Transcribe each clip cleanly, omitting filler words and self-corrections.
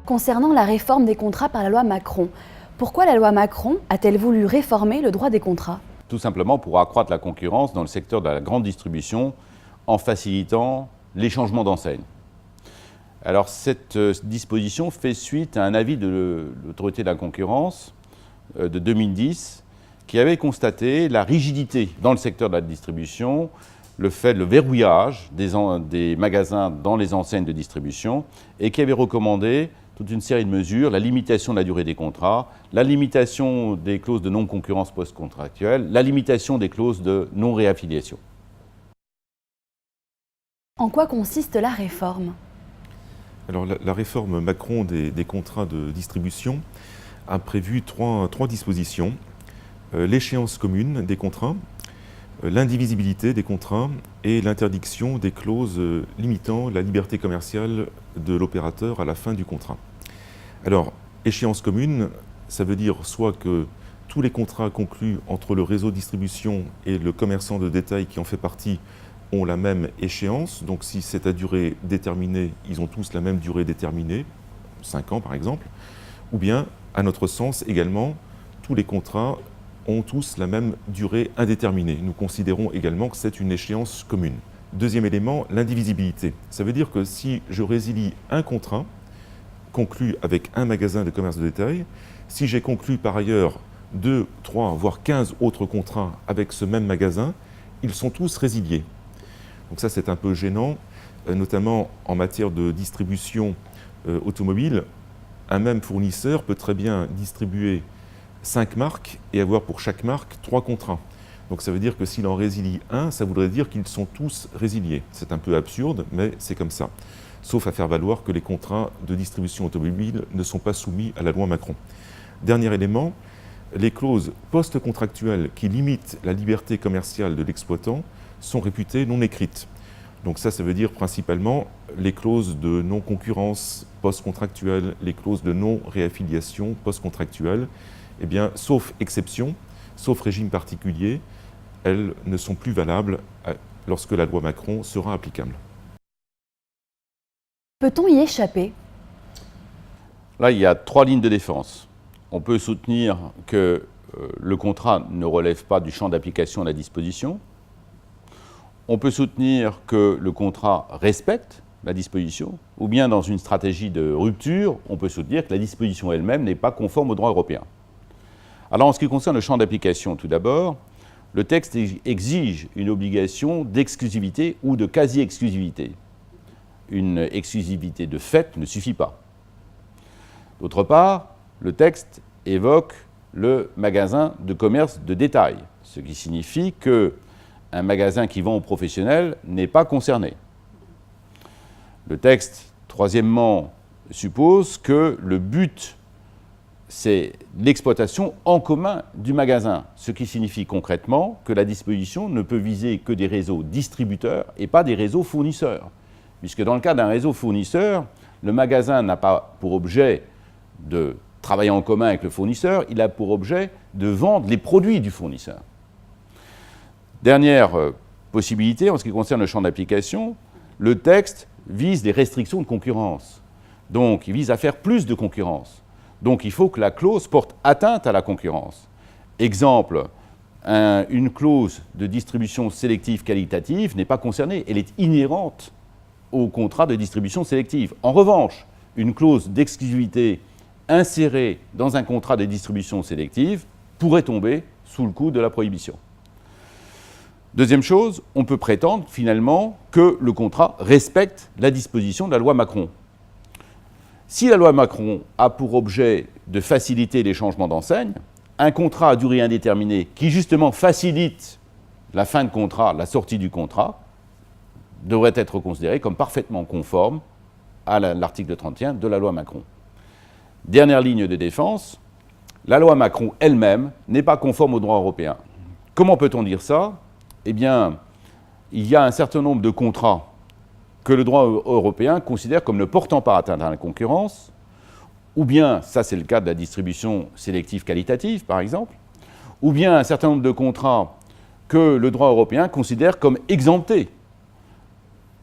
concernant la réforme des contrats par la loi Macron. Pourquoi la loi Macron a-t-elle voulu réformer le droit des contrats? Tout simplement pour accroître la concurrence dans le secteur de la grande distribution en facilitant les changements d'enseigne. Alors cette disposition fait suite à un avis de l'autorité de la concurrence de 2010 qui avait constaté la rigidité dans le secteur de la distribution, le verrouillage des magasins dans les enseignes de distribution et qui avait recommandé toute une série de mesures, la limitation de la durée des contrats, la limitation des clauses de non-concurrence post-contractuelle, la limitation des clauses de non-réaffiliation. En quoi consiste la réforme? Alors la réforme Macron des contrats de distribution a prévu trois dispositions. L'échéance commune des contrats, l'indivisibilité des contrats et l'interdiction des clauses limitant la liberté commerciale de l'opérateur à la fin du contrat. Alors, échéance commune, ça veut dire soit que tous les contrats conclus entre le réseau de distribution et le commerçant de détail qui en fait partie ont la même échéance. Donc si c'est à durée déterminée, ils ont tous la même durée déterminée, 5 ans par exemple. Ou bien, à notre sens également, tous les contrats ont tous la même durée indéterminée. Nous considérons également que c'est une échéance commune. Deuxième élément, l'indivisibilité. Ça veut dire que si je résilie un contrat conclu avec un magasin de commerce de détail, si j'ai conclu par ailleurs 2, 3, voire 15 autres contrats avec ce même magasin, ils sont tous résiliés. Donc ça c'est un peu gênant, notamment en matière de distribution automobile. Un même fournisseur peut très bien distribuer 5 marques et avoir pour chaque marque 3 contrats. Donc ça veut dire que s'il en résilie un, ça voudrait dire qu'ils sont tous résiliés. C'est un peu absurde, mais c'est comme ça. Sauf à faire valoir que les contrats de distribution automobile ne sont pas soumis à la loi Macron. Dernier élément, les clauses post-contractuelles qui limitent la liberté commerciale de l'exploitant sont réputées non écrites. Donc ça veut dire principalement les clauses de non-concurrence post-contractuelle, les clauses de non-réaffiliation post-contractuelle. Eh bien, sauf exception, sauf régime particulier, elles ne sont plus valables lorsque la loi Macron sera applicable. Peut-on y échapper? Là, il y a 3 lignes de défense. On peut soutenir que le contrat ne relève pas du champ d'application de la disposition. On peut soutenir que le contrat respecte la disposition, ou bien dans une stratégie de rupture, on peut soutenir que la disposition elle-même n'est pas conforme au droit européen. Alors en ce qui concerne le champ d'application, tout d'abord, le texte exige une obligation d'exclusivité ou de quasi-exclusivité. Une exclusivité de fait ne suffit pas. D'autre part, le texte évoque le magasin de commerce de détail, ce qui signifie qu'un magasin qui vend aux professionnels n'est pas concerné. Le texte, troisièmement, suppose que le but, c'est l'exploitation en commun du magasin, ce qui signifie concrètement que la disposition ne peut viser que des réseaux distributeurs et pas des réseaux fournisseurs. Puisque dans le cas d'un réseau fournisseur, le magasin n'a pas pour objet de travailler en commun avec le fournisseur, il a pour objet de vendre les produits du fournisseur. Dernière possibilité, en ce qui concerne le champ d'application, le texte vise des restrictions de concurrence. Donc, il vise à faire plus de concurrence. Donc, il faut que la clause porte atteinte à la concurrence. Exemple, une clause de distribution sélective qualitative n'est pas concernée, elle est inhérente au contrat de distribution sélective. En revanche, une clause d'exclusivité insérée dans un contrat de distribution sélective pourrait tomber sous le coup de la prohibition. Deuxième chose, on peut prétendre finalement que le contrat respecte la disposition de la loi Macron. Si la loi Macron a pour objet de faciliter les changements d'enseigne, un contrat à durée indéterminée qui justement facilite la fin de contrat, la sortie du contrat, devrait être considéré comme parfaitement conforme à l'article 31 de la loi Macron. Dernière ligne de défense, la loi Macron elle-même n'est pas conforme au droit européen. Comment peut-on dire ça? Eh bien, il y a un certain nombre de contrats que le droit européen considère comme ne portant pas atteinte à la concurrence, ou bien, ça c'est le cas de la distribution sélective qualitative par exemple, ou bien un certain nombre de contrats que le droit européen considère comme exemptés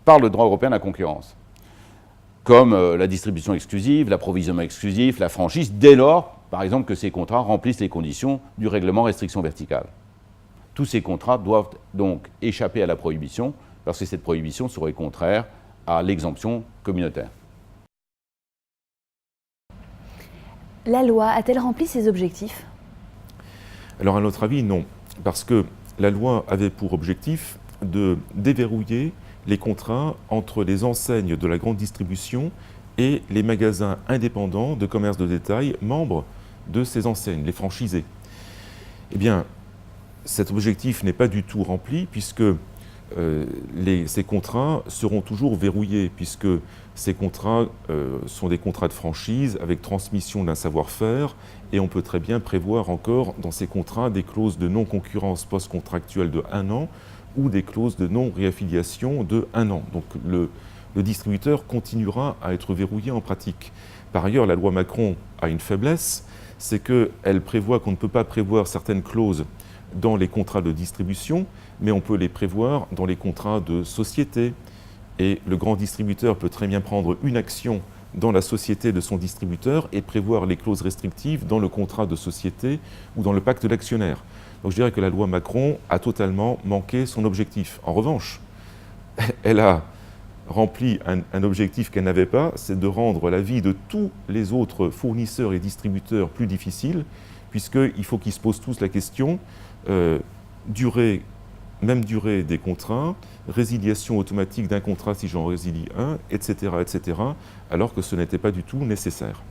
par le droit européen de la concurrence. comme la distribution exclusive, l'approvisionnement exclusif, la franchise, dès lors, par exemple, que ces contrats remplissent les conditions du règlement restriction verticale. Tous ces contrats doivent donc échapper à la prohibition, parce que cette prohibition serait contraire à l'exemption communautaire. La loi a-t-elle rempli ses objectifs? Alors à notre avis, non, parce que la loi avait pour objectif de déverrouiller les contrats entre les enseignes de la grande distribution et les magasins indépendants de commerce de détail membres de ces enseignes, les franchisés. Eh bien, cet objectif n'est pas du tout rempli puisque ces contrats seront toujours verrouillés, puisque ces contrats sont des contrats de franchise avec transmission d'un savoir-faire, et on peut très bien prévoir encore dans ces contrats des clauses de non-concurrence post-contractuelle de 1 an ou des clauses de non-réaffiliation de 1 an. Donc le distributeur continuera à être verrouillé en pratique. Par ailleurs, la loi Macron a une faiblesse, c'est qu'elle prévoit qu'on ne peut pas prévoir certaines clauses dans les contrats de distribution, mais on peut les prévoir dans les contrats de société. Et le grand distributeur peut très bien prendre une action dans la société de son distributeur et prévoir les clauses restrictives dans le contrat de société ou dans le pacte d'actionnaire. Donc je dirais que la loi Macron a totalement manqué son objectif. En revanche, elle a rempli un objectif qu'elle n'avait pas, c'est de rendre la vie de tous les autres fournisseurs et distributeurs plus difficile, puisqu'il faut qu'ils se posent tous la question même durée des contrats, résiliation automatique d'un contrat si j'en résilie un, etc., alors que ce n'était pas du tout nécessaire.